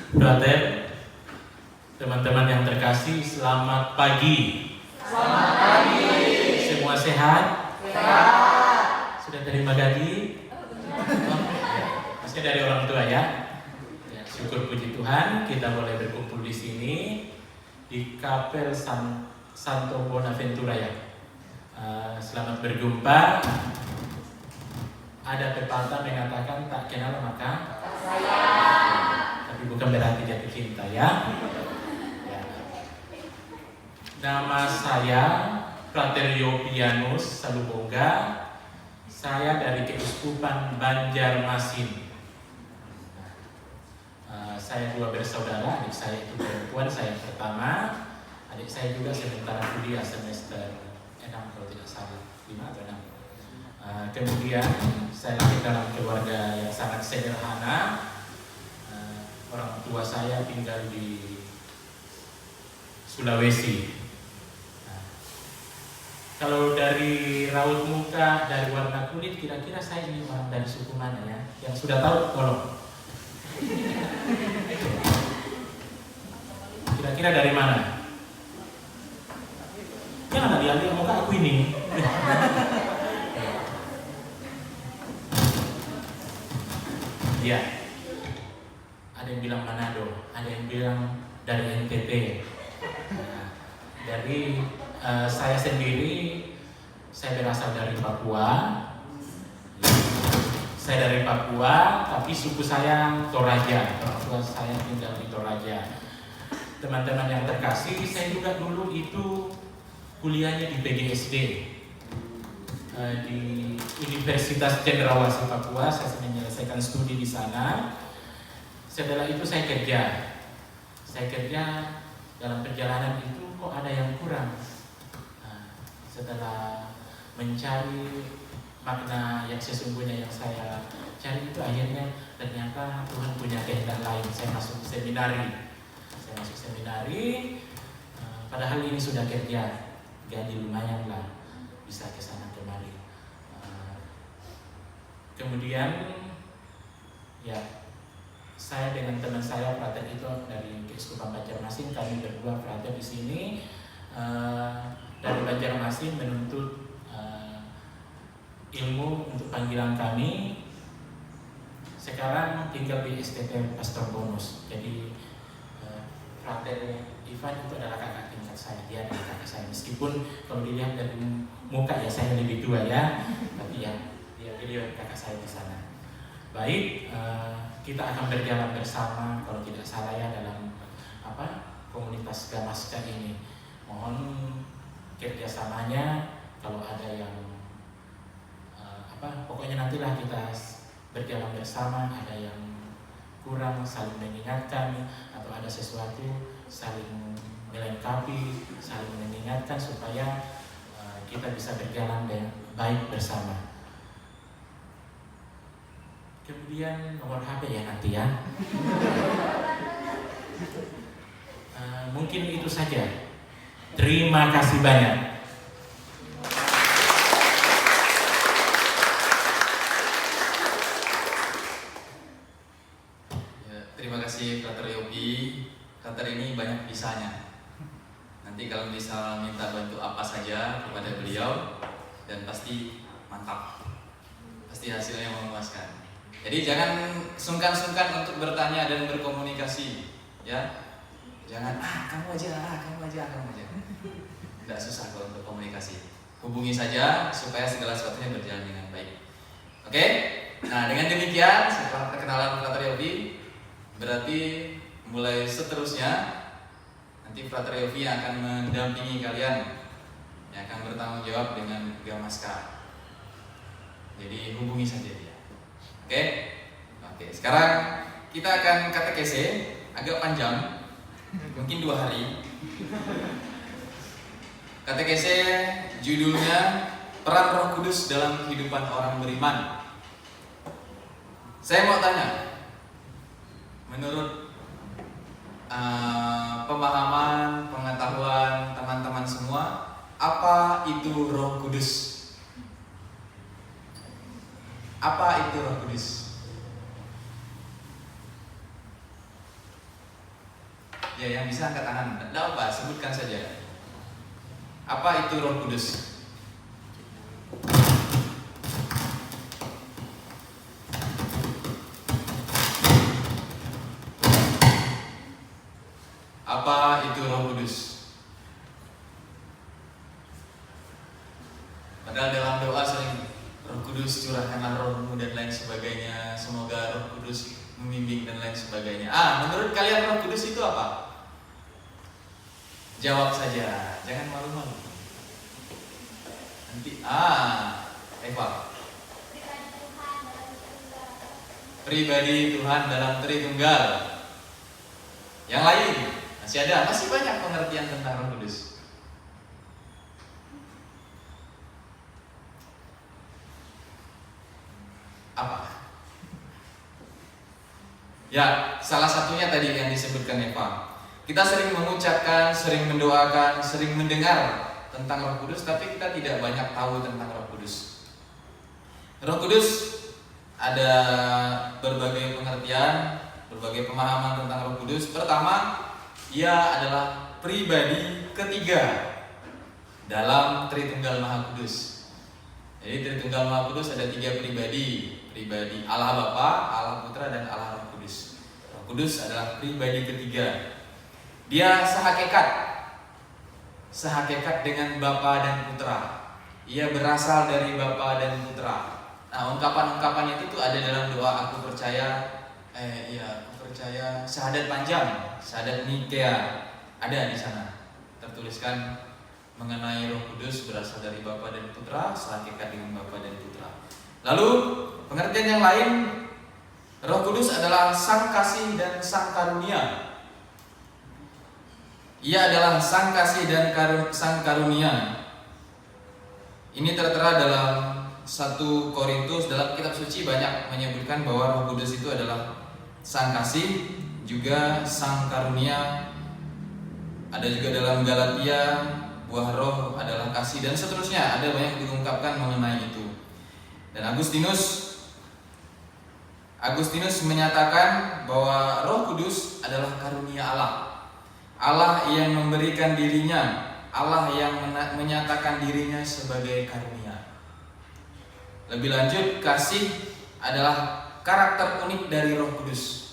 Brother, teman-teman yang terkasih, selamat pagi. Selamat pagi. Semua sehat? Sehat. Sudah terima gaji? Masih dari orang tua ya? Ya, syukur puji Tuhan, kita boleh berkumpul di sini di Kapel Santo Bonaventura ya. Selamat berjumpa. Ada pepatah mengatakan tak kenal maka sayang. Tapi bukan berarti jatuh cinta ya. Nama saya Frater Yopianus Salubongga. Saya dari Keuskupan Banjarmasin. Saya dua bersaudara, adik saya itu perempuan, saya yang pertama. Adik saya juga sementara kuliah semester 6 kalau tidak salah, 5 atau 6. Kemudian saya lahir dalam keluarga yang sangat sederhana. Orang tua saya tinggal di Sulawesi. Kalau dari raut muka, dari warna kulit, kira-kira saya ini orang dari suku mana ya? Yang sudah tahu tolong. Kira-kira dari mana? Jangan lihat muka aku ini. Ya, ada yang bilang Manado, ada yang bilang dari NTT. Dari saya sendiri, saya berasal dari Papua. Saya dari Papua, tapi suku saya Toraja. Orang tua saya tinggal di Toraja. Teman-teman yang terkasih, saya juga dulu itu kuliahnya di PGSD. Di Universitas Cendrawasih Papua, saya menyelesaikan studi di sana. Setelah itu saya kerja. Dalam perjalanan itu kok ada yang kurang. Setelah mencari makna yang sesungguhnya yang saya cari itu, akhirnya ternyata Tuhan punya kehendak lain. Saya masuk seminari. Padahal ini sudah kerja, gaji lumayan lah, bisa ke sana kemari. Kemudian ya, saya dengan teman saya Frater itu dari Keuskupan Banjarmasin, kami berdua Frater di sini dari Banjarmasin menuntut ilmu untuk panggilan kami. Sekarang tinggal di STT Pastor Bonus. Jadi Frater Ivan itu adalah kakak tingkat saya, dia adalah kakak saya. Meskipun kalau dilihat dari muka ya saya lebih tua ya, tapi ya beliau kakak saya di sana. Baik, kita akan berjalan bersama kalau tidak salah ya dalam komunitas Gamaska ini. Mohon kerjasamanya, kalau ada yang pokoknya nantilah kita berjalan bersama. Ada yang kurang saling mengingatkan, atau ada sesuatu saling melengkapi, saling mengingatkan supaya kita bisa berjalan dengan baik bersama. Kemudian nomor HP ya nanti ya. Mungkin itu saja. Terima kasih banyak. Ya, terima kasih Frater Yogi. Frater ini banyak bisanya. Nanti kalau bisa minta bantu apa saja kepada beliau, dan pasti mantap. Pasti hasilnya memuaskan. Jadi jangan sungkan-sungkan untuk bertanya dan berkomunikasi, ya. Jangan kamu aja. Tidak susah kalau untuk komunikasi. Hubungi saja supaya segala sesuatunya berjalan dengan baik. Oke? Nah, dengan demikian setelah perkenalan Frater Yogi, berarti mulai seterusnya nanti Frater Yogi akan mendampingi kalian, yang akan bertanggung jawab dengan Gamaska. Jadi hubungi saja dia. Oke. Sekarang kita akan katekese agak panjang, mungkin 2 hari. Katekese judulnya Peran Roh Kudus dalam Kehidupan Orang Beriman. Saya mau tanya, menurut pemahaman, pengetahuan teman-teman semua, apa itu Roh Kudus? Apa itu Roh Kudus? Ya, yang bisa angkat tangan. Tidak apa, sebutkan saja. Apa itu Roh Kudus? Apa itu Roh Kudus? Padahal dalam doa sering Roh Kudus curahkanlah rohmu dan lain sebagainya. Semoga Roh Kudus membimbing dan lain sebagainya. Menurut kalian Roh Kudus itu apa? Jawab saja, jangan malu-malu. Nanti, Eva. Pribadi Tuhan dalam Tritunggal. Yang lain, masih ada, masih banyak pengertian tentang Roh Kudus. Apa? Ya, salah satunya tadi yang disebutkan Eva. Kita sering mengucapkan, sering mendoakan, sering mendengar tentang Roh Kudus, tapi kita tidak banyak tahu tentang Roh Kudus. Roh Kudus ada berbagai pengertian, berbagai pemahaman tentang Roh Kudus. Pertama, ia adalah pribadi ketiga dalam Tritunggal Maha Kudus. Jadi Tritunggal Maha Kudus ada 3 pribadi. Pribadi Allah Bapa, Allah Putra, dan Allah Roh Kudus. Roh Kudus adalah pribadi ketiga. Dia sehakikat dengan Bapa dan Putra. Ia berasal dari Bapa dan Putra. Nah, ungkapan-ungkapan itu tuh ada dalam doa aku percaya, syahadat panjang, syahadat Nikea, ada di sana. Tertuliskan mengenai Roh Kudus berasal dari Bapa dan Putra, sehakikat dengan Bapa dan Putra. Lalu pengertian yang lain, Roh Kudus adalah Sang Kasih dan Sang Karunia. Ia adalah Sang Kasih dan Sang Karunia. Ini tertera dalam 1 Korintus, dalam kitab suci banyak menyebutkan bahwa Roh Kudus itu adalah Sang Kasih, juga Sang Karunia. Ada juga dalam Galatia, buah roh adalah kasih, dan seterusnya. Ada banyak diungkapkan mengenai itu. Dan Agustinus menyatakan bahwa Roh Kudus adalah karunia Allah. Allah yang memberikan dirinya, Allah yang menyatakan dirinya sebagai karunia. Lebih lanjut, kasih adalah karakter unik dari Roh Kudus.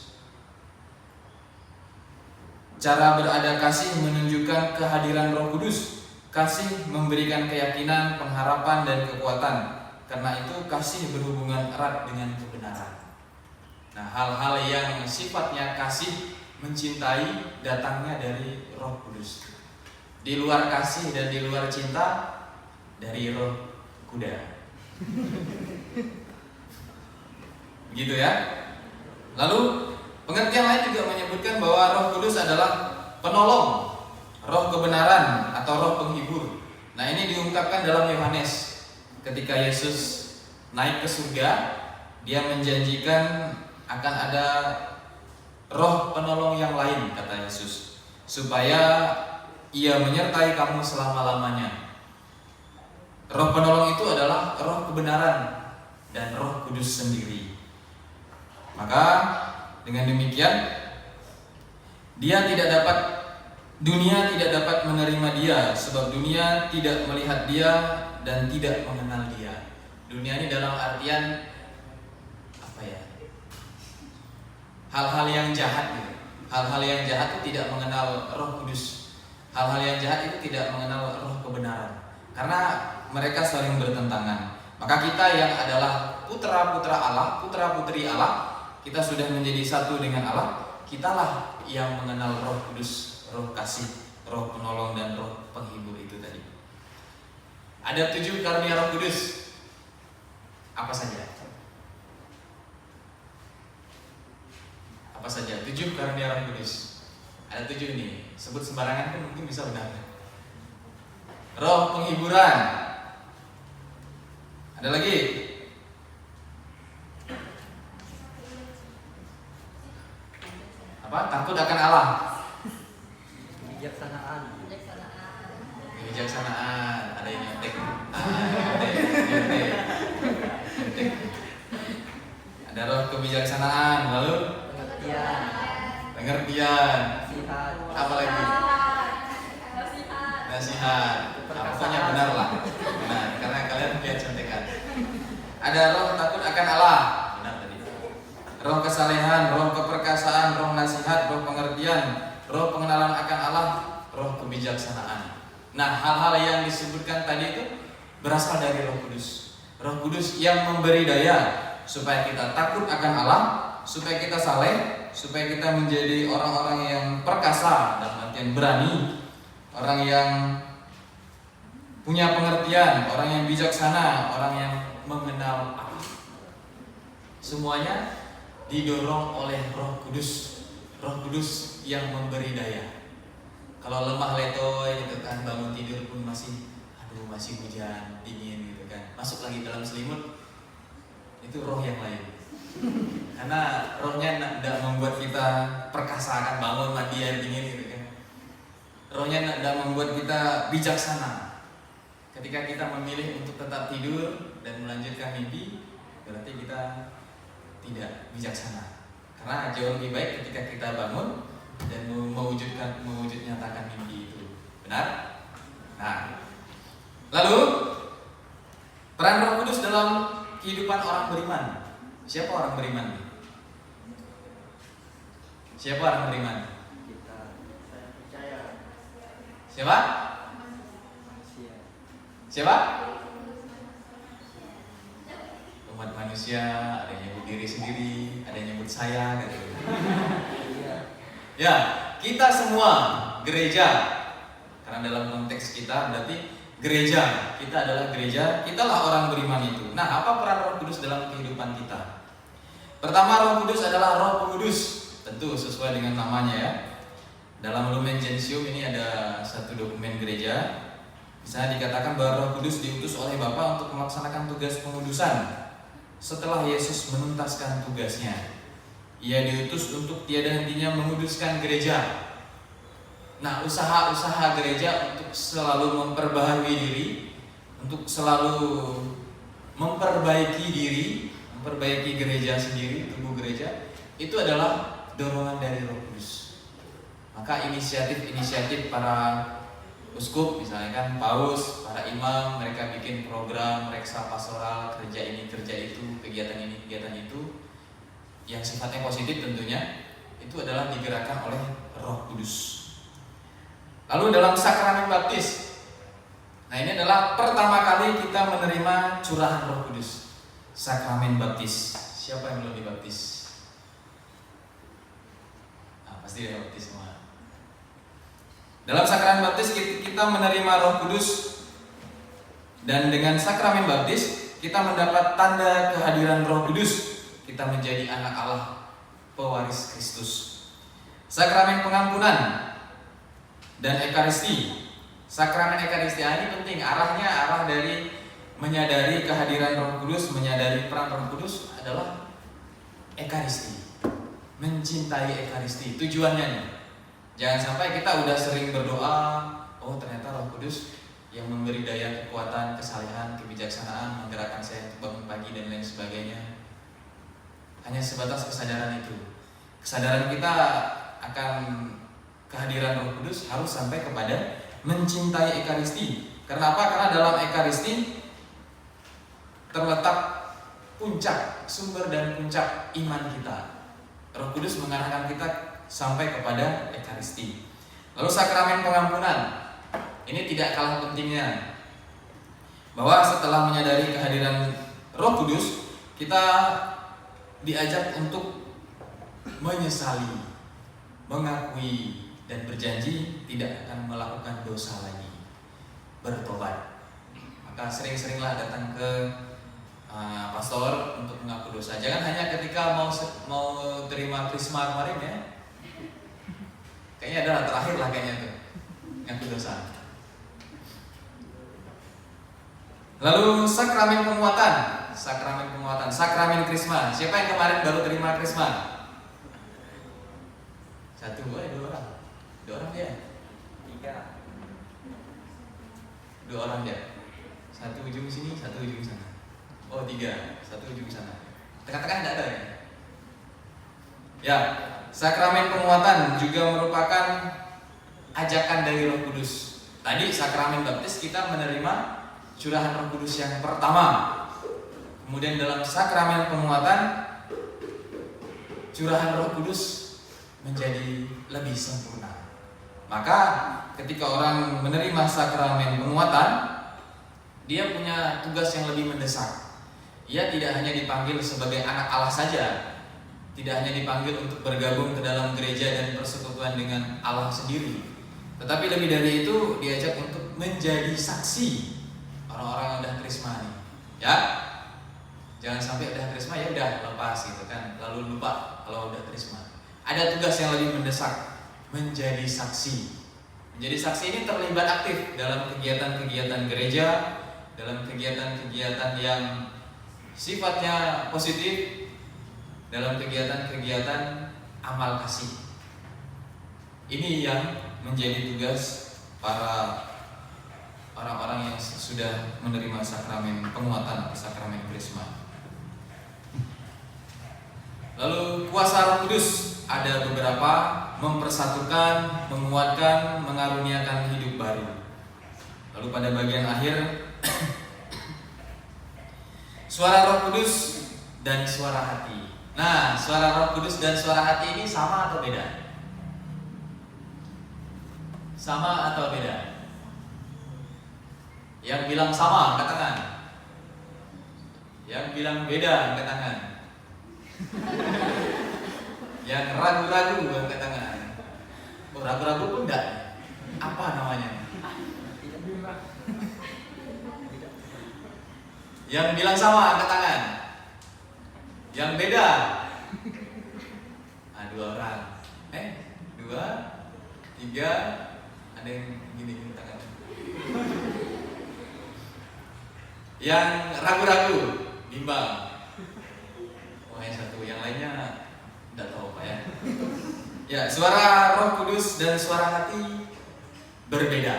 Cara berada kasih menunjukkan kehadiran Roh Kudus. Kasih memberikan keyakinan, pengharapan, dan kekuatan. Karena itu kasih berhubungan erat dengan kebenaran. Nah, hal-hal yang sifatnya kasih, mencintai, datangnya dari Roh Kudus. Di luar kasih dan di luar cinta, dari roh kuda. Gitu ya. Lalu pengertian lain juga menyebutkan bahwa Roh Kudus adalah penolong, roh kebenaran atau roh penghibur. Nah, ini diungkapkan dalam Yohanes. Ketika Yesus naik ke surga, dia menjanjikan akan ada roh penolong yang lain, kata Yesus, supaya ia menyertai kamu selama-lamanya. Roh penolong itu adalah roh kebenaran dan Roh Kudus sendiri. Maka dengan demikian dunia tidak dapat menerima dia, sebab dunia tidak melihat dia dan tidak mengenal dia. Dunia ini dalam artian apa ya? Hal-hal yang jahat gitu. Hal-hal yang jahat itu tidak mengenal Roh Kudus. Hal-hal yang jahat itu tidak mengenal roh kebenaran. Karena mereka saling bertentangan. Maka kita yang adalah putra-putra Allah, putra-putri Allah, kita sudah menjadi satu dengan Allah. Kitalah yang mengenal Roh Kudus, Roh kasih, Roh penolong, dan Roh penghibur itu tadi. Ada 7 karunia Roh Kudus. Apa saja? Apa saja? 7 karunia Roh Kudus. Ada 7 nih. Sebut sembarangan kan mungkin bisa benar. Roh penghiburan. Ada lagi? Apa? Takut akan Allah. Kebijaksanaan. Ada yang nyontek. Ada roh kebijaksanaan. Lalu pengertian. ada roh takut akan Allah, benar tadi. Roh kesalehan, roh keperkasaan, roh nasihat, roh pengertian, roh pengenalan akan Allah, roh kebijaksanaan. Nah, hal-hal yang disebutkan tadi itu berasal dari Roh Kudus. Roh Kudus yang memberi daya supaya kita takut akan Allah, supaya kita saleh, supaya kita menjadi orang-orang yang perkasa dalam artian berani, orang yang punya pengertian, orang yang bijaksana, orang yang mengenal Allah. Semuanya didorong oleh Roh Kudus. Roh Kudus yang memberi daya. Kalau lemah letoy gitu kan, bangun tidur pun masih hujan, dingin gitu kan, masuk lagi dalam selimut, itu roh yang lain. Karena rohnya tidak membuat kita perkasa akan bangun mandi air dingin gitu kan. Rohnya tidak membuat kita bijaksana. Ketika kita memilih untuk tetap tidur dan melanjutkan mimpi, berarti kita tidak bijaksana. Karena jauh lebih baik ketika kita bangun dan nyatakan mimpi itu. Benar? Nah, lalu peran Roh Kudus dalam kehidupan orang beriman. Siapa orang beriman? Siapa orang beriman? Saya percaya. Siapa? Siapa? Umat manusia, ada yang nyebut diri sendiri, ada yang nyebut saya gitu. Ya, kita semua gereja. Karena dalam konteks kita berarti gereja. Kita adalah gereja, kitalah orang beriman itu. Nah, apa peran Roh Kudus dalam kehidupan kita? Pertama, Roh Kudus adalah Roh Pengudus. Tentu sesuai dengan namanya ya. Dalam Lumen Gentium ini ada satu dokumen gereja. Bisa dikatakan bahwa Roh Kudus diutus oleh Bapa untuk melaksanakan tugas pengudusan. Setelah Yesus menuntaskan tugasnya, Ia diutus untuk tiada hentinya menguduskan gereja. Nah, usaha-usaha gereja untuk selalu memperbaharui diri, untuk selalu memperbaiki diri, memperbaiki gereja sendiri, tubuh gereja, itu adalah dorongan dari Roh Kudus. Maka inisiatif para uskup, misalnya kan paus, para imam, mereka bikin program reksa pastoral, kerja ini, kerja itu, kegiatan ini, kegiatan itu, yang sifatnya positif tentunya, itu adalah digerakkan oleh Roh Kudus. Lalu dalam sakramen baptis, nah ini adalah pertama kali kita menerima curahan Roh Kudus. Sakramen baptis. Siapa yang belum dibaptis? Nah, pasti ada baptis semua. Dalam sakramen baptis kita menerima Roh Kudus, dan dengan sakramen baptis kita mendapat tanda kehadiran Roh Kudus. Kita menjadi anak Allah, pewaris Kristus. Sakramen pengampunan dan Ekaristi. Sakramen Ekaristi ini penting, arah dari menyadari kehadiran Roh Kudus, menyadari peran Roh Kudus adalah Ekaristi. Mencintai Ekaristi, tujuannya. Jangan sampai kita udah sering berdoa, oh ternyata Roh Kudus yang memberi daya, kekuatan, kesalehan, kebijaksanaan, menggerakkan saya untuk bangun pagi dan lain sebagainya. Hanya sebatas kesadaran itu. Kesadaran kita akan kehadiran Roh Kudus harus sampai kepada mencintai Ekaristi. Karena apa? Karena dalam Ekaristi terletak puncak, sumber dan puncak iman kita. Roh Kudus mengarahkan kita sampai kepada Ekaristi. Lalu sakramen pengampunan, ini tidak kalah pentingnya. Bahwa setelah menyadari kehadiran Roh Kudus, kita diajak untuk menyesali, mengakui dan berjanji tidak akan melakukan dosa lagi, bertobat. Maka sering-seringlah datang ke pastor untuk mengaku dosa. Jangan hanya ketika mau terima krisma kemarin ya. Kayaknya adalah terakhir lah kayaknya tuh ngaku dosa. Lalu sakramen penguatan, sakramen krisma. Siapa yang kemarin baru terima krisma? Dua orang dia. Dua orang dia. Satu ujung sini, satu ujung sana. Oh 3, satu ujung sana. Tengah-tengah tidak ada ya? Ya, sakramen penguatan juga merupakan ajakan dari Roh Kudus. Tadi sakramen baptis kita menerima curahan Roh Kudus yang pertama. Kemudian dalam sakramen penguatan, curahan Roh Kudus menjadi lebih sempurna. Maka ketika orang menerima sakramen penguatan, dia punya tugas yang lebih mendesak. Ia tidak hanya dipanggil sebagai anak Allah saja, tidak hanya dipanggil untuk bergabung ke dalam gereja dan persekutuan dengan Allah sendiri, tetapi lebih dari itu diajak untuk menjadi saksi orang-orang yang udah krisma nih. Ya, jangan sampai udah krisma ya udah lepas gitu kan, lalu lupa kalau udah krisma. Ada tugas yang lebih mendesak, menjadi saksi. Menjadi saksi ini terlibat aktif dalam kegiatan-kegiatan gereja, dalam kegiatan-kegiatan yang sifatnya positif, dalam kegiatan-kegiatan amal kasih. Ini yang menjadi tugas para orang-orang yang sudah menerima sakramen penguatan atau sakramen krisma. Lalu kuasa Roh Kudus ada beberapa: mempersatukan, menguatkan, mengaruniakan hidup baru. Lalu pada bagian akhir suara Roh Kudus dan suara hati. Nah, suara Roh Kudus dan suara hati ini sama atau beda? Sama atau beda? Yang bilang sama, angkat tangan. Yang bilang beda, angkat tangan. Yang ragu-ragu, angkat tangan. Oh, ragu-ragu pun enggak. Apa namanya? Yang bilang sama, angkat tangan. Yang beda. Nah, 2 orang. 2, 3. Ada yang gini tangan. Yang ragu-ragu, bimbang. Oh, yang satu, yang lainnya tidak tahu apa ya. Ya, suara Roh Kudus dan suara hati berbeda.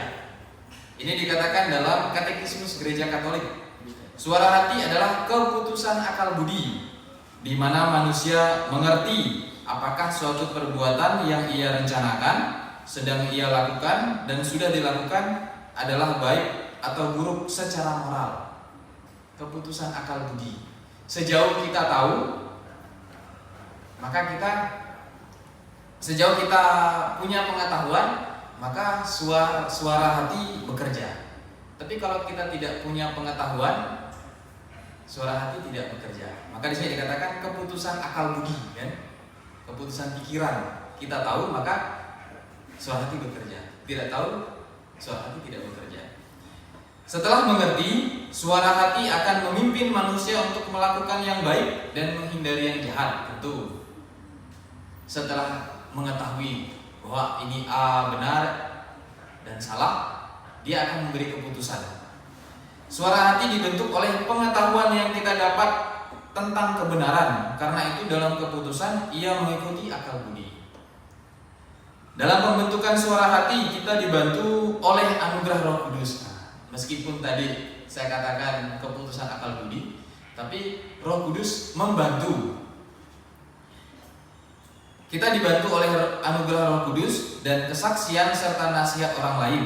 Ini dikatakan dalam Katekismus Gereja Katolik. Suara hati adalah keputusan akal budi, di mana manusia mengerti apakah suatu perbuatan yang ia rencanakan, sedang ia lakukan, dan sudah dilakukan adalah baik atau buruk secara moral. Keputusan akal budi. Sejauh kita tahu, maka sejauh kita punya pengetahuan, maka suara hati bekerja. Tapi kalau kita tidak punya pengetahuan, suara hati tidak bekerja. Maka di sini dikatakan keputusan akal budi, kan? Keputusan pikiran. Kita tahu, maka suara hati bekerja. Tidak tahu, suara hati tidak bekerja. Setelah mengerti, suara hati akan memimpin manusia untuk melakukan yang baik dan menghindari yang jahat. Tentu setelah mengetahui bahwa ini A benar dan salah, dia akan memberi keputusan. Suara hati dibentuk oleh pengetahuan yang kita dapat tentang kebenaran. Karena itu dalam keputusan ia mengikuti akal budi. Dalam pembentukan suara hati kita dibantu oleh anugerah Roh Kudus. Meskipun tadi saya katakan keputusan akal budi, tapi Roh Kudus membantu. Kita dibantu oleh anugerah Roh Kudus dan kesaksian serta nasihat orang lain,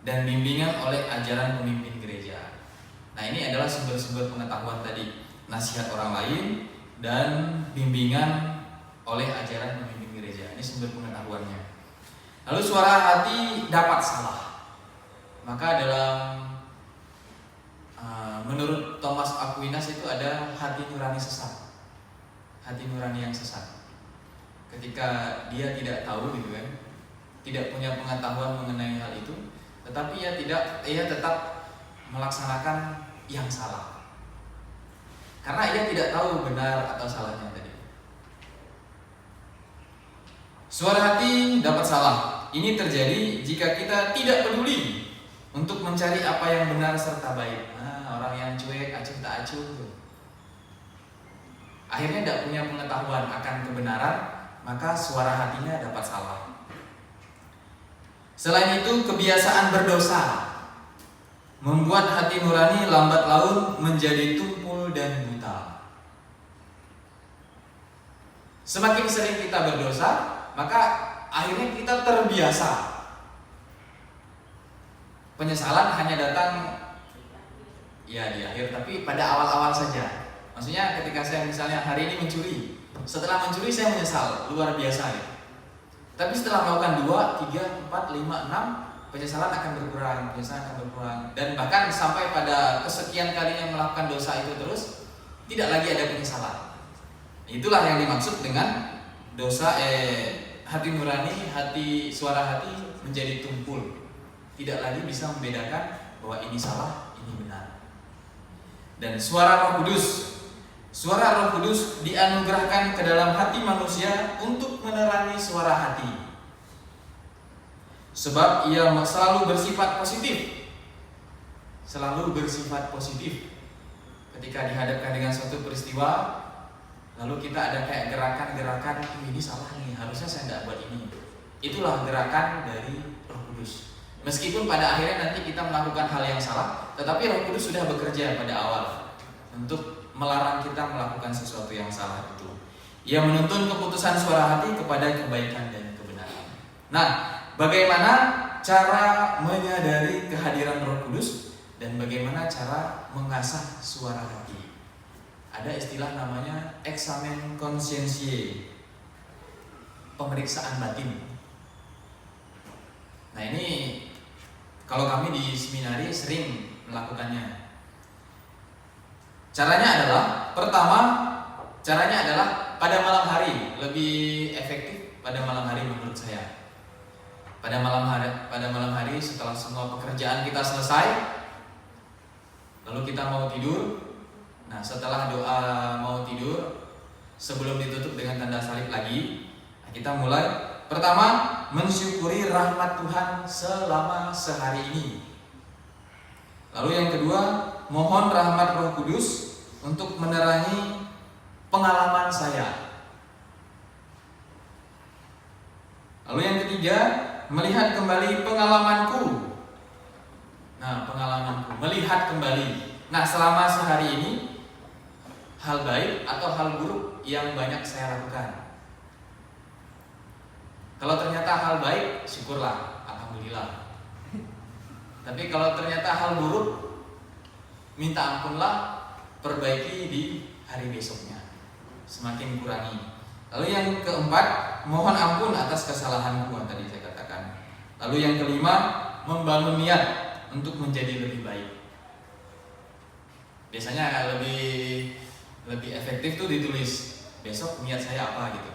dan bimbingan oleh ajaran pemimpin gereja. Nah, ini adalah sumber-sumber pengetahuan tadi: nasihat orang lain dan bimbingan oleh ajaran pemimpin gereja. Ini sumber pengetahuannya. Lalu suara hati dapat salah. Maka dalam menurut Thomas Aquinas itu ada hati nurani sesat. Hati nurani yang sesat. Ketika dia tidak tahu gitu kan, tidak punya pengetahuan mengenai hal itu, tetapi ia tetap melaksanakan yang salah. Karena ia tidak tahu benar atau salahnya tadi. Suara hati dapat salah. Ini terjadi jika kita tidak peduli untuk mencari apa yang benar serta baik. Nah, orang yang cuek, acuh tak acuh tuh, akhirnya tidak punya pengetahuan akan kebenaran, maka suara hatinya dapat salah. Selain itu, kebiasaan berdosa membuat hati nurani lambat laun menjadi tumpul dan buta. Semakin sering kita berdosa, maka akhirnya kita terbiasa. Penyesalan hanya datang ya di akhir, tapi pada awal-awal saja. Maksudnya ketika saya misalnya hari ini mencuri, setelah mencuri saya menyesal, luar biasa ya. Tapi setelah melakukan 2, 3, 4, 5, 6, penyesalan akan berkurang, dan bahkan sampai pada kesekian kalinya melakukan dosa itu terus, tidak lagi ada penyesalan. Itulah yang dimaksud dengan dosa hati nurani, suara hati menjadi tumpul. Tidak lagi bisa membedakan bahwa ini salah, ini benar. Dan suara Roh Kudus dianugerahkan ke dalam hati manusia untuk menerangi suara hati. Sebab ia selalu bersifat positif. Ketika dihadapkan dengan suatu peristiwa, lalu kita ada kayak gerakan-gerakan, ini salah nih, harusnya saya tidak buat ini. Itulah gerakan dari Roh Kudus. Meskipun pada akhirnya nanti kita melakukan hal yang salah, tetapi Roh Kudus sudah bekerja pada awal untuk melarang kita melakukan sesuatu yang salah itu. Ia menuntun keputusan suara hati kepada kebaikan dan kebenaran. Nah, bagaimana cara menyadari kehadiran Roh Kudus dan bagaimana cara mengasah suara hati? Ada istilah namanya eksamen conscientiae, pemeriksaan batin. Nah, ini kalau kami di seminari sering melakukannya. Caranya adalah pada malam hari, lebih efektif pada malam hari menurut saya. Pada malam hari setelah semua pekerjaan kita selesai, lalu kita mau tidur. Nah, setelah doa mau tidur, sebelum ditutup dengan tanda salib lagi, kita mulai. Pertama, mensyukuri rahmat Tuhan selama sehari ini. Lalu yang kedua, mohon rahmat Roh Kudus untuk menerangi pengalaman saya. Lalu yang ketiga, melihat kembali pengalamanku. Melihat kembali. Nah, selama sehari ini, hal baik atau hal buruk yang banyak saya lakukan. Kalau ternyata hal baik, syukurlah, alhamdulillah. Tapi kalau ternyata hal buruk, minta ampunlah, perbaiki di hari besoknya, semakin kurangi. Lalu yang keempat, mohon ampun atas kesalahanku yang tadi saya katakan. Lalu yang kelima, membangun niat untuk menjadi lebih baik. Biasanya lebih efektif tuh ditulis, besok niat saya apa gitu.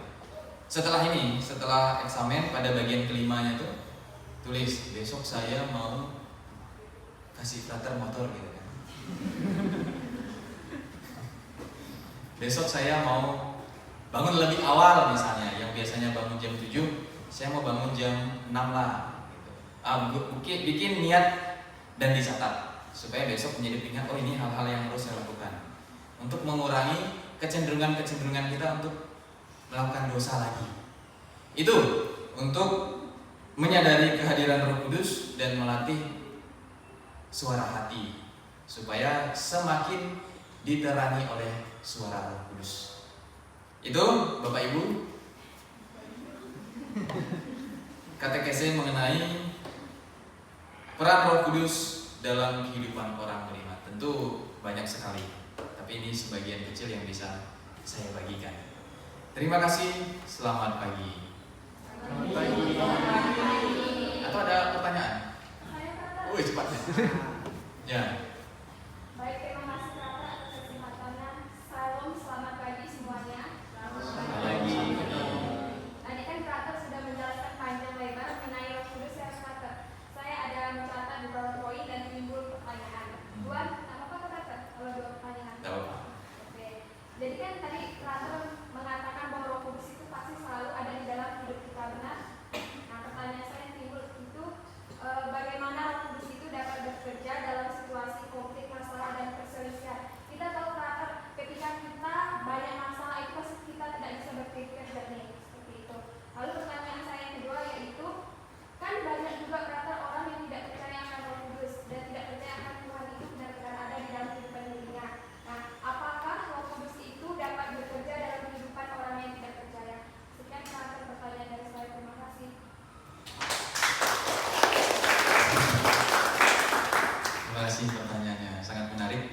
Setelah eksamen pada bagian kelimanya tuh tulis, besok saya mau kasih frater motor gitu kan. Besok saya mau bangun lebih awal misalnya, yang biasanya bangun jam 7, saya mau bangun jam 6 lah gitu. Bikin niat dan dicatat supaya besok menjadi pengingat, oh ini hal-hal yang harus saya lakukan untuk mengurangi kecenderungan kita untuk melakukan dosa lagi. Itu untuk menyadari kehadiran Roh Kudus dan melatih suara hati supaya semakin diterangi oleh suara Roh Kudus. Itu Bapak Ibu katekese mengenai peran Roh Kudus dalam kehidupan orang beriman. Tentu banyak sekali, tapi ini sebagian kecil yang bisa saya bagikan. Terima kasih, selamat pagi. Atau ada pertanyaan? Wih, cepat ya. Ya. Baik, terima kasih Kak atas kesempatannya. Salam, selamat pagi semuanya. Selamat pagi. Tadi kan Kak sudah menjelaskan panjang lebar mengenai Roh Kudus ya Kak. Saya ada mencatat beberapa poin dan timbul pertanyaan. Apa Kak? Kalau 2 pertanyaan. Oke. Jadi kan tadi Kak mengatakan bahwa Roh Kudus itu pasti selalu ada di dalam hidup kita, benar? Nah, pertanyaan saya yang timbul itu bagaimana Roh Kudus itu dapat bekerja dalam situasi konflik, masalah, dan perselisihan. Kita tahu ketika kita banyak masalah itu pasti kita tidak bisa berpikir jernih seperti itu. Lalu pertanyaan saya yang kedua yaitu, kan banyak juga orang yang tidak percaya akan Roh Kudus dan tidak percaya akan Tuhan itu benar-benar ada di dalam kehidupan dirinya. Nah, apakah Roh Kudus itu dapat bekerja dalam kehidupan orang yang tidak percaya? Sekian pertanyaan dari saya. Terima kasih. Terima kasih pertanyaannya, sangat menarik.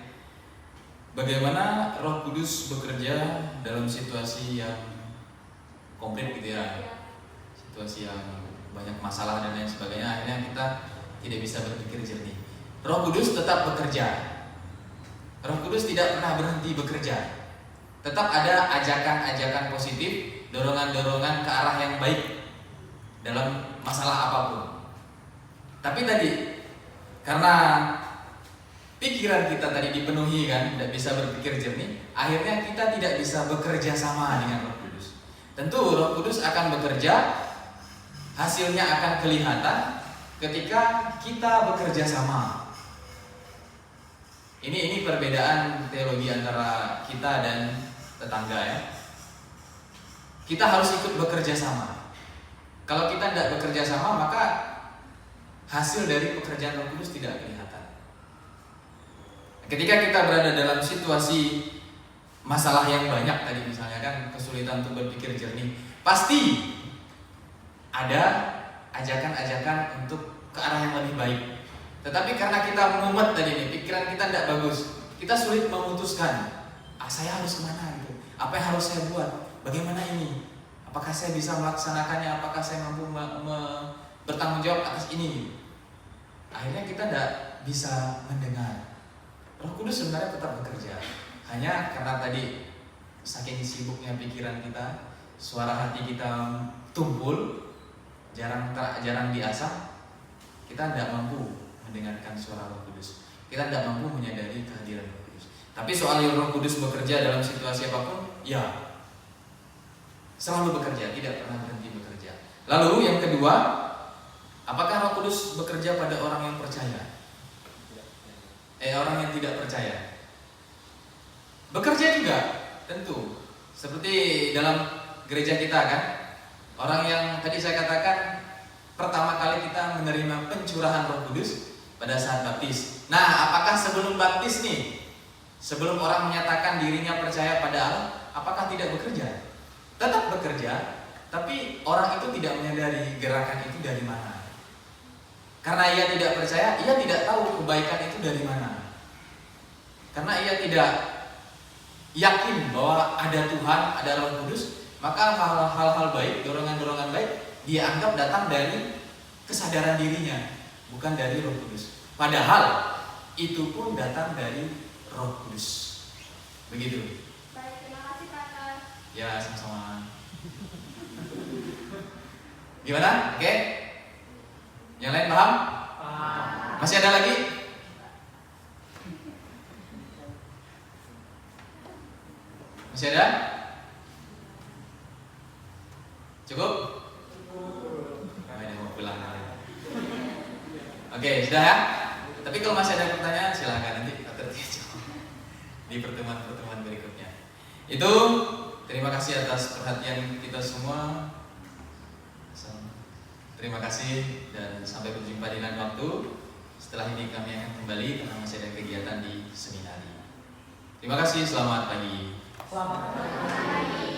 Bagaimana Roh Kudus bekerja dalam situasi yang komplit gitu ya, situasi yang banyak masalah dan lain sebagainya, akhirnya kita tidak bisa berpikir jernih. Roh Kudus tetap bekerja. Roh Kudus tidak pernah berhenti bekerja. Tetap ada ajakan-ajakan positif, dorongan-dorongan ke arah yang baik dalam masalah apapun. Tapi tadi karena pikiran kita tadi dipenuhi kan, tidak bisa berpikir jernih, akhirnya kita tidak bisa bekerja sama dengan Roh Kudus. Tentu Roh Kudus akan bekerja, hasilnya akan kelihatan ketika kita bekerja sama. Ini perbedaan teologi antara kita dan tetangga ya. Kita harus ikut bekerja sama. Kalau kita tidak bekerja sama, maka hasil dari pekerjaan Roh Kudus tidak kelihatan. Ketika kita berada dalam situasi masalah yang banyak tadi misalnya kan, kesulitan untuk berpikir jernih, pasti ada ajakan-ajakan untuk ke arah yang lebih baik. Tetapi karena kita mumet tadi nih, pikiran kita tidak bagus, kita sulit memutuskan, saya harus kemana gitu, apa yang harus saya buat, bagaimana ini, apakah saya bisa melaksanakannya, apakah saya mampu bertanggung jawab atas ini. Akhirnya kita tidak bisa mendengar. Roh Kudus sebenarnya tetap bekerja, hanya karena tadi saking sibuknya pikiran kita, suara hati kita tumpul, jarang diasah, kita tidak mampu mendengarkan suara Roh Kudus. Kita tidak mampu menyadari kehadiran Roh Kudus. Tapi soal Roh Kudus bekerja dalam situasi apapun, ya selalu bekerja, tidak pernah berhenti bekerja. Lalu yang kedua, apakah Roh Kudus bekerja pada orang yang percaya? Orang yang tidak percaya bekerja juga, tentu. Seperti dalam gereja kita kan, orang yang tadi saya katakan pertama kali kita menerima pencurahan Roh Kudus pada saat baptis. Nah, apakah sebelum baptis nih, sebelum orang menyatakan dirinya percaya pada Allah, apakah tidak bekerja? Tetap bekerja, tapi orang itu tidak menyadari gerakan itu dari mana. Karena ia tidak percaya, ia tidak tahu kebaikan itu dari mana. Karena ia tidak yakin bahwa ada Tuhan, ada Roh Kudus, maka hal-hal baik, dorongan-dorongan baik, dia anggap datang dari kesadaran dirinya, bukan dari Roh Kudus. Padahal itu pun datang dari Roh Kudus. Begitu. Baik, terima kasih Pak. Ya, sama-sama. Gimana? Oke? Yang lain paham? Masih ada lagi? Masih ada? Cukup? Mau pulang. Oke, sudah ya? Tapi kalau masih ada pertanyaan silahkan nanti akan dijawab di pertemuan-pertemuan berikutnya. Itu terima kasih atas perhatian kita semua. Terima kasih dan sampai berjumpa di lain waktu. Setelah ini kami akan kembali karena masih ada kegiatan di seminari. Terima kasih, selamat pagi. Selamat pagi.